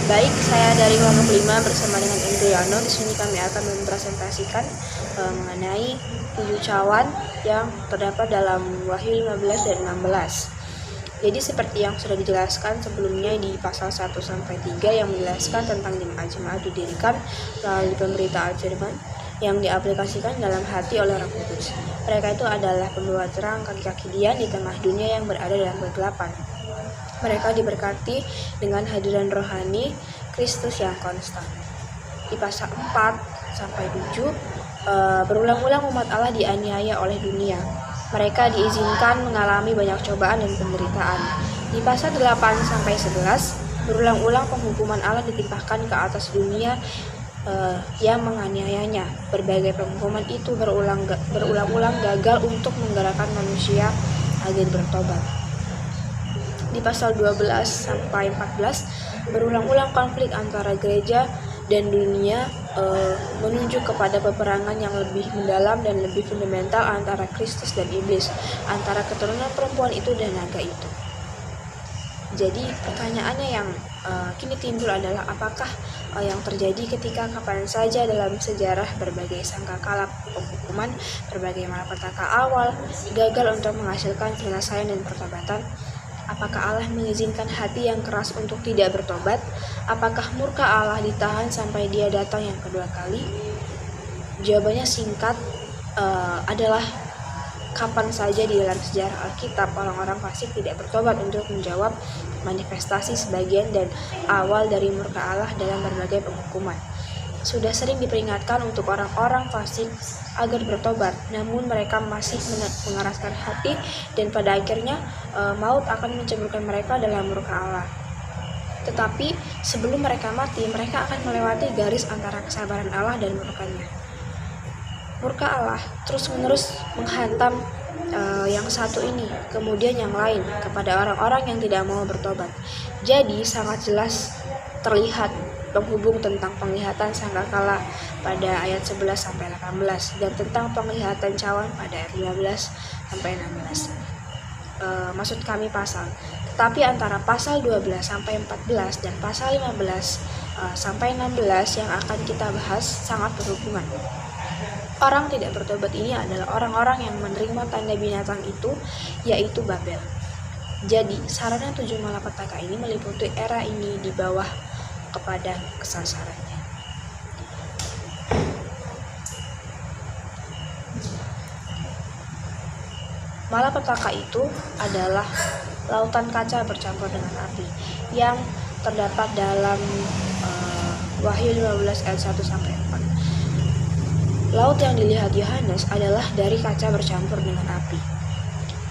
Baik, saya dari kelompok 5 bersama dengan Indriano. Di sini kami akan mempresentasikan mengenai 7 cawan yang terdapat dalam Wahyu 15 dan 16. Jadi seperti yang sudah dijelaskan sebelumnya di pasal 1-3 yang menjelaskan tentang jemaat-jemaat didirikan melalui pemberitaan firman yang diaplikasikan dalam hati oleh Roh Kudus. Mereka itu adalah pembawa terang kaki-kaki dia di tengah dunia yang berada dalam kegelapan. Mereka diberkati dengan hadiran rohani Kristus yang konstan. Di pasal 4-7 berulang-ulang umat Allah dianiaya oleh dunia. Mereka diizinkan mengalami banyak cobaan dan penderitaan. Di pasal 8-11 berulang-ulang penghukuman Allah ditimpahkan ke atas dunia yang menganiayanya. Berbagai penghukuman itu berulang-ulang gagal untuk menggerakkan manusia agar bertobat. Di pasal 12-14 berulang-ulang konflik antara gereja dan dunia menunjuk kepada peperangan yang lebih mendalam dan lebih fundamental antara Kristus dan iblis, antara keturunan perempuan itu dan naga itu. Jadi pertanyaannya yang kini timbul adalah apakah yang terjadi ketika kapan saja dalam sejarah berbagai sangkakala penghukuman, berbagai malapetaka awal gagal untuk menghasilkan penyelesaian dan pertobatan. Apakah Allah mengizinkan hati yang keras untuk tidak bertobat? Apakah murka Allah ditahan sampai dia datang yang kedua kali? Jawabannya singkat adalah kapan saja di dalam sejarah Alkitab orang-orang fasik tidak bertobat untuk menjawab manifestasi sebagian dan awal dari murka Allah dalam berbagai penghukuman. Sudah sering diperingatkan untuk orang-orang fasik agar bertobat, namun mereka masih mengeraskan hati dan pada akhirnya maut akan menceburkan mereka dalam murka Allah. Tetapi sebelum mereka mati, mereka akan melewati garis antara kesabaran Allah dan murkanya. Murka Allah terus-menerus menghantam yang satu ini, kemudian yang lain kepada orang-orang yang tidak mau bertobat. Jadi sangat jelas terlihat penghubung tentang penglihatan sangkakala pada ayat 11-18 dan tentang penglihatan cawan pada ayat 15-16. Maksud kami pasal. Tetapi antara pasal 12-14 dan pasal 15-16 yang akan kita bahas sangat berhubungan. Orang tidak bertobat ini adalah orang-orang yang menerima tanda binatang itu, yaitu Babel. Jadi, sarana 7 malapetaka ini meliputi era ini di bawah kepada kesasarannya. Malapetaka itu adalah lautan kaca bercampur dengan api yang terdapat dalam Wahyu 15 ayat 1-4. Laut yang dilihat Yohanes adalah dari kaca bercampur dengan api.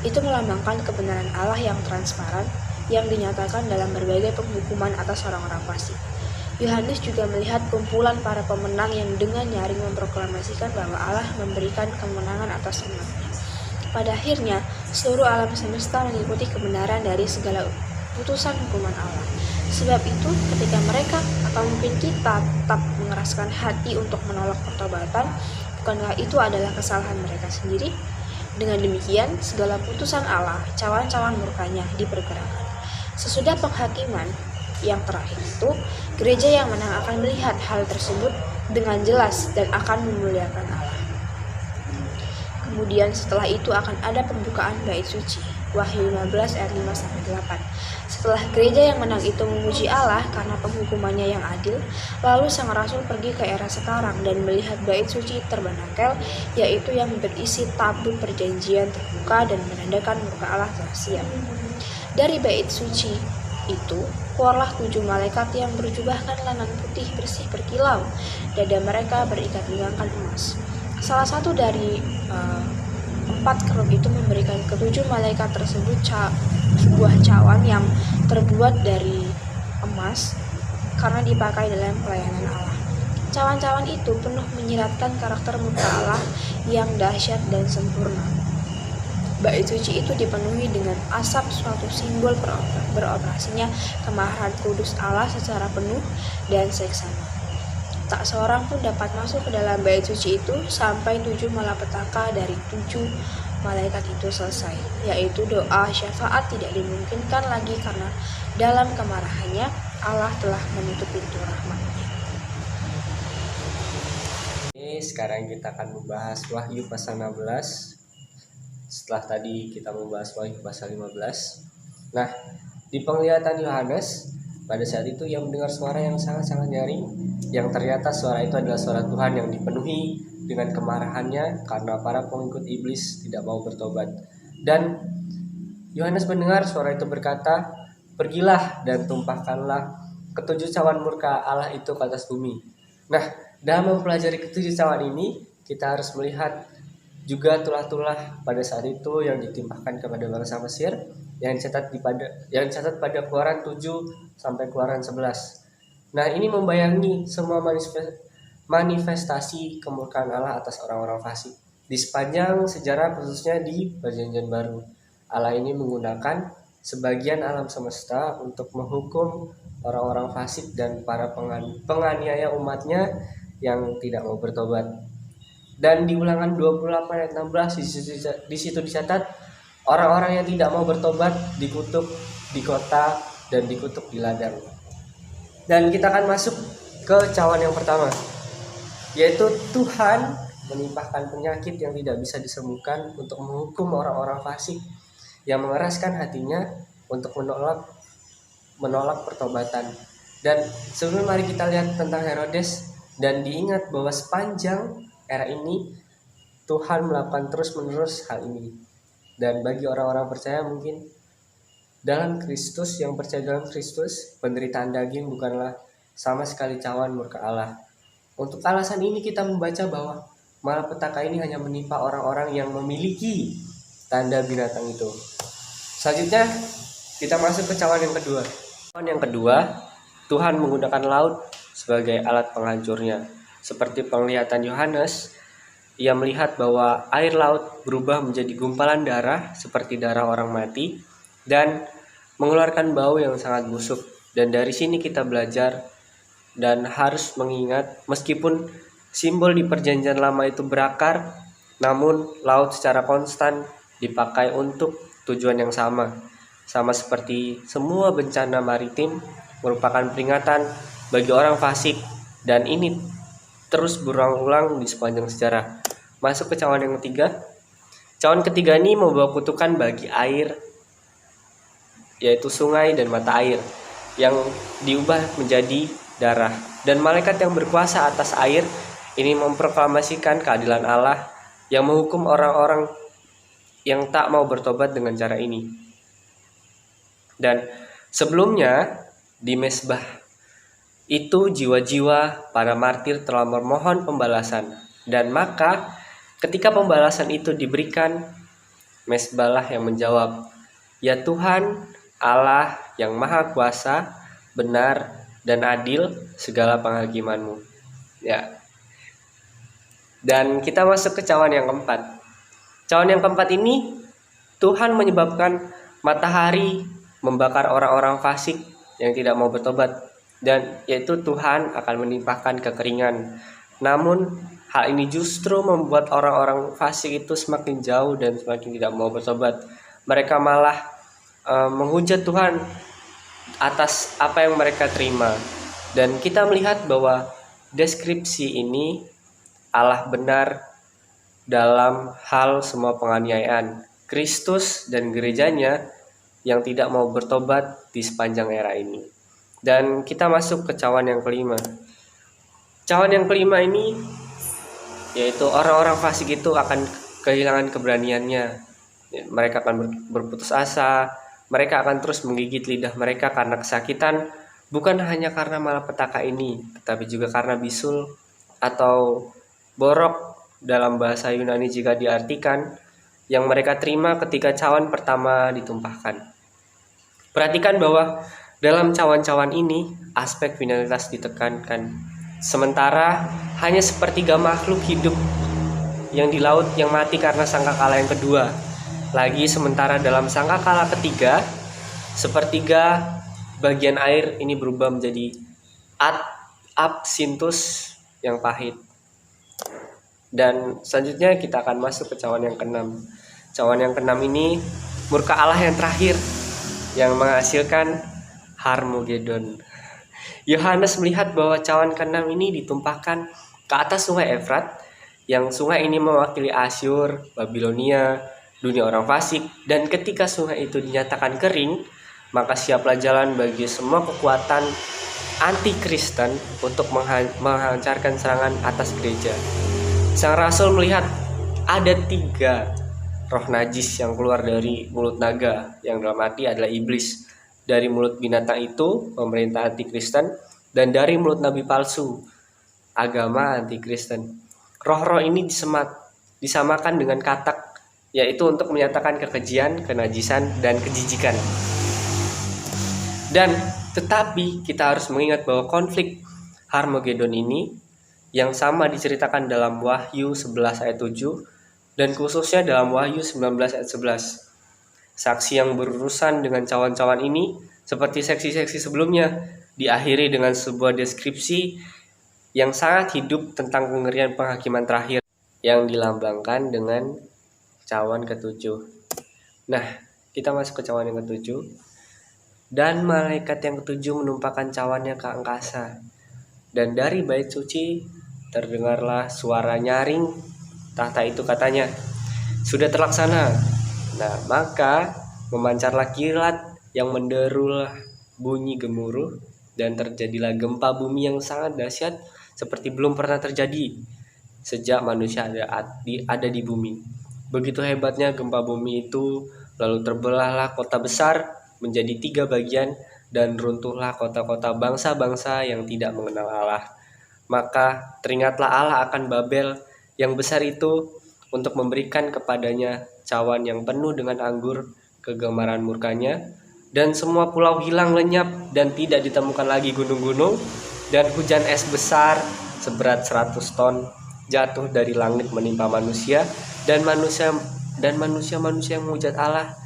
Itu melambangkan kebenaran Allah yang transparan yang dinyatakan dalam berbagai penghukuman atas orang-orang fasik. Yohanes juga melihat kumpulan para pemenang yang dengan nyaring memproklamasikan bahwa Allah memberikan kemenangan atas umatnya. Pada akhirnya, seluruh alam semesta mengikuti kebenaran dari segala putusan hukuman Allah. Sebab itu, ketika mereka atau mungkin kita tetap mengeraskan hati untuk menolak pertobatan, bukankah itu adalah kesalahan mereka sendiri? Dengan demikian, segala putusan Allah, cawan-cawan murkanya dipergerakan. Sesudah penghakiman yang terakhir itu, gereja yang menang akan melihat hal tersebut dengan jelas dan akan memuliakan Allah. Kemudian setelah itu akan ada pembukaan bait suci, Wahyu 15 ayat 5-8. Setelah gereja yang menang itu memuji Allah karena penghukumannya yang adil, lalu sang rasul pergi ke era sekarang dan melihat bait suci terbenakel, yaitu yang berisi tabut perjanjian terbuka dan menandakan murka Allah telah siap. Dari bait suci itu, keluarlah 7 malaikat yang berjubahkan lenan putih bersih berkilau, dada mereka berikat pinggangan emas. Salah satu dari 4 kerub itu memberikan ke-7 malaikat tersebut sebuah cawan yang terbuat dari emas karena dipakai dalam pelayanan Allah. Cawan-cawan itu penuh menyiratkan karakter murka Allah yang dahsyat dan sempurna. Bait suci itu dipenuhi dengan asap, suatu simbol beroperasinya kemarahan kudus Allah secara penuh dan seksama. Tak seorang pun dapat masuk ke dalam bait suci itu sampai 7 malapetaka dari 7 malaikat itu selesai, yaitu doa syafaat tidak dimungkinkan lagi karena dalam kemarahannya Allah telah menutup pintu rahmat-Nya. Oke, sekarang kita akan membahas Wahyu pasal 16. Setelah tadi kita membahas Wahyu pasal 15. Nah, di penglihatan Yohanes, pada saat itu ia mendengar suara yang sangat-sangat nyaring, yang ternyata suara itu adalah suara Tuhan yang dipenuhi dengan kemarahannya karena para pengikut iblis tidak mau bertobat. Dan Yohanes mendengar suara itu berkata, "Pergilah dan tumpahkanlah ketujuh cawan murka Allah itu ke atas bumi." Nah, dalam mempelajari ketujuh cawan ini, kita harus melihat juga tulah-tulah pada saat itu yang ditimpahkan kepada bangsa Mesir yang dicatat pada Keluaran 7 sampai Keluaran 11. Nah, ini membayangi semua manifestasi kemurkaan Allah atas orang-orang fasik di sepanjang sejarah, khususnya di Perjanjian Baru. Allah ini menggunakan sebagian alam semesta untuk menghukum orang-orang fasik dan para penganiaya umatnya yang tidak mau bertobat. Dan di Ulangan 28 ayat 16 di situ dicatat, orang-orang yang tidak mau bertobat dikutuk di kota dan dikutuk di ladang. Dan kita akan masuk ke cawan yang pertama, yaitu Tuhan menimpahkan penyakit yang tidak bisa disembuhkan untuk menghukum orang-orang fasik yang mengeraskan hatinya untuk menolak pertobatan. Dan sebelum mari kita lihat tentang Herodes, dan diingat bahwa sepanjang era ini Tuhan melakukan terus-menerus hal ini. Dan bagi orang-orang percaya mungkin dalam Kristus, yang percaya dalam Kristus, penderitaan daging bukanlah sama sekali cawan murka Allah. Untuk alasan ini kita membaca bahwa malapetaka ini hanya menimpa orang-orang yang memiliki tanda binatang itu. Selanjutnya kita masuk ke cawan yang kedua. Cawan yang kedua, Tuhan menggunakan laut sebagai alat penghancurnya. Seperti penglihatan Yohanes, ia melihat bahwa air laut berubah menjadi gumpalan darah seperti darah orang mati dan mengeluarkan bau yang sangat busuk. Dan dari sini kita belajar dan harus mengingat, meskipun simbol di Perjanjian Lama itu berakar, namun laut secara konstan dipakai untuk tujuan yang sama seperti semua bencana maritim merupakan peringatan bagi orang fasik, dan ini terus berulang-ulang di sepanjang sejarah. Masuk ke cawan yang ketiga. Cawan ketiga ini membawa kutukan bagi air, yaitu sungai dan mata air yang diubah menjadi darah. Dan malaikat yang berkuasa atas air ini memproklamasikan keadilan Allah yang menghukum orang-orang yang tak mau bertobat dengan cara ini. Dan sebelumnya di mezbah itu jiwa-jiwa para martir telah memohon pembalasan, dan maka ketika pembalasan itu diberikan, mezbahlah yang menjawab, "Ya Tuhan Allah yang maha kuasa, benar dan adil segala penghakiman-Mu." Ya. Dan kita masuk ke cawan yang keempat. Cawan yang keempat ini, Tuhan menyebabkan matahari membakar orang-orang fasik yang tidak mau bertobat, dan yaitu Tuhan akan menimpahkan kekeringan. Namun hal ini justru membuat orang-orang fasik itu semakin jauh dan semakin tidak mau bertobat. Mereka malah menghujat Tuhan atas apa yang mereka terima. Dan kita melihat bahwa deskripsi ini Allah benar dalam hal semua penganiayaan Kristus dan gerejanya yang tidak mau bertobat di sepanjang era ini. Dan kita masuk ke cawan yang kelima. Cawan yang kelima ini yaitu orang-orang fasik itu akan kehilangan keberaniannya. Mereka akan berputus asa, mereka akan terus menggigit lidah mereka karena kesakitan, bukan hanya karena malapetaka ini, tetapi juga karena bisul atau borok dalam bahasa Yunani jika diartikan, yang mereka terima ketika cawan pertama ditumpahkan. Perhatikan bahwa dalam cawan-cawan ini aspek finalitas ditekankan. Sementara hanya sepertiga makhluk hidup yang di laut yang mati karena sangkakala yang kedua. Lagi sementara dalam sangkakala ketiga, sepertiga bagian air ini berubah menjadi absintus yang pahit. Dan selanjutnya kita akan masuk ke cawan yang keenam. Cawan yang keenam ini murka Allah yang terakhir yang menghasilkan Harmagedon. Yohanes melihat bahwa cawan keenam ini ditumpahkan ke atas sungai Efrat, yang sungai ini mewakili Asyur, Babilonia, dunia orang fasik, dan ketika sungai itu dinyatakan kering, maka siaplah jalan bagi semua kekuatan anti-Kristen untuk menghancarkan serangan atas gereja. Sang rasul melihat ada 3 roh najis yang keluar dari mulut naga, yang dalam arti adalah iblis. Dari mulut binatang itu, pemerintah anti-Kristen, dan dari mulut nabi palsu, agama anti-Kristen. Roh-roh ini disamakan dengan katak, yaitu untuk menyatakan kekejian, kenajisan, dan kejijikan. Dan tetapi kita harus mengingat bahwa konflik Harmagedon ini yang sama diceritakan dalam Wahyu 11 ayat 7 dan khususnya dalam Wahyu 19 ayat 11. Saksi yang berurusan dengan cawan-cawan ini, seperti seksi-seksi sebelumnya, diakhiri dengan sebuah deskripsi yang sangat hidup tentang kengerian penghakiman terakhir yang dilambangkan dengan cawan ke-7. Nah, kita masuk ke cawan yang ke-7. Dan malaikat yang ke-7 menumpahkan cawannya ke angkasa. Dan dari bait suci terdengarlah suara nyaring tahta itu, katanya, "Sudah terlaksana." Nah, maka memancarlah kilat yang menderulah bunyi gemuruh, dan terjadilah gempa bumi yang sangat dahsyat seperti belum pernah terjadi sejak manusia ada di bumi. Begitu hebatnya gempa bumi itu, lalu terbelahlah kota besar menjadi 3 bagian, dan runtuhlah kota-kota bangsa-bangsa yang tidak mengenal Allah. Maka teringatlah Allah akan Babel yang besar itu untuk memberikan kepadanya cawan yang penuh dengan anggur kegemaran murkanya, dan semua pulau hilang lenyap dan tidak ditemukan lagi gunung-gunung, dan hujan es besar seberat 100 ton jatuh dari langit menimpa manusia dan manusia yang menghujat Allah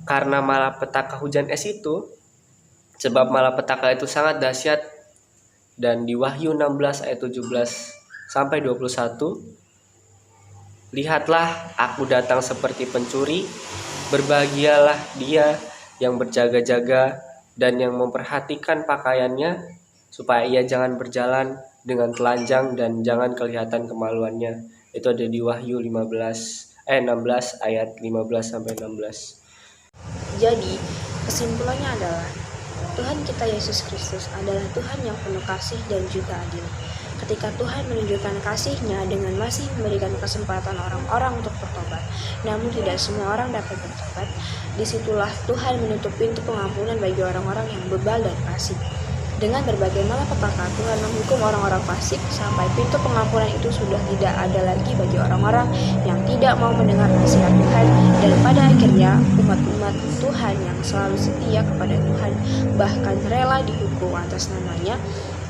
karena malapetaka hujan es itu, sebab malapetaka itu sangat dahsyat. Dan di Wahyu 16 ayat 17 sampai 21, "Lihatlah, aku datang seperti pencuri, berbahagialah dia yang berjaga-jaga dan yang memperhatikan pakaiannya, supaya ia jangan berjalan dengan telanjang dan jangan kelihatan kemaluannya." Itu ada di Wahyu 16 ayat 15 sampai 16. Jadi, kesimpulannya adalah Tuhan kita Yesus Kristus adalah Tuhan yang penuh kasih dan juga adil. Ketika Tuhan menunjukkan kasih-Nya dengan masih memberikan kesempatan orang-orang untuk bertobat, namun tidak semua orang dapat bertobat, disitulah Tuhan menutup pintu pengampunan bagi orang-orang yang bebal dan fasik. Dengan berbagai malapetaka, Tuhan menghukum orang-orang fasik sampai pintu pengampunan itu sudah tidak ada lagi bagi orang-orang yang tidak mau mendengar nasihat Tuhan, dan pada akhirnya umat-umat Tuhan yang selalu setia kepada Tuhan bahkan rela dihukum atas namanya,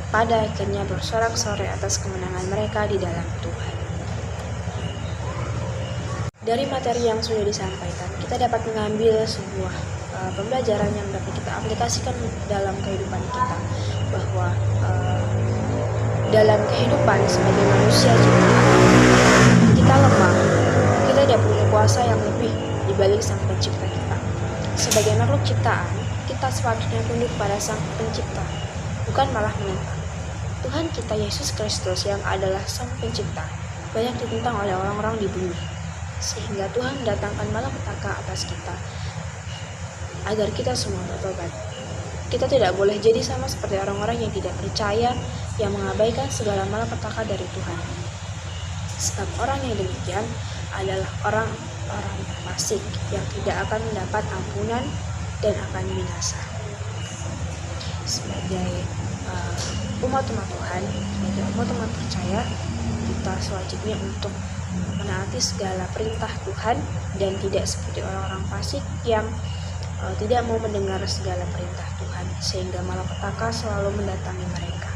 pada akhirnya bersorak-sorai atas kemenangan mereka di dalam Tuhan. Dari materi yang sudah disampaikan, kita dapat mengambil sebuah pembelajaran yang dapat kita aplikasikan dalam kehidupan kita, bahwa dalam kehidupan sebagai manusia kita lemah, kita tidak punya kuasa yang lebih dibalik Sang Pencipta kita. Sebagai makhluk ciptaan, kita sepatutnya tunduk pada Sang Pencipta, bukan malah menentang. Tuhan kita Yesus Kristus yang adalah Sang Pencipta banyak ditentang oleh orang-orang di bumi, sehingga Tuhan mendatangkan malapetaka atas kita agar kita semua bertobat. Kita tidak boleh jadi sama seperti orang-orang yang tidak percaya, yang mengabaikan segala malapetaka dari Tuhan. Sebab orang yang demikian adalah orang-orang fasik yang tidak akan mendapat ampunan dan akan binasa. Sebagai umat-umat Tuhan, sebagai umat-umat percaya, kita sewajibnya untuk menaati segala perintah Tuhan dan tidak seperti orang-orang fasik yang tidak mau mendengar segala perintah Tuhan, sehingga malapetaka selalu mendatangi mereka.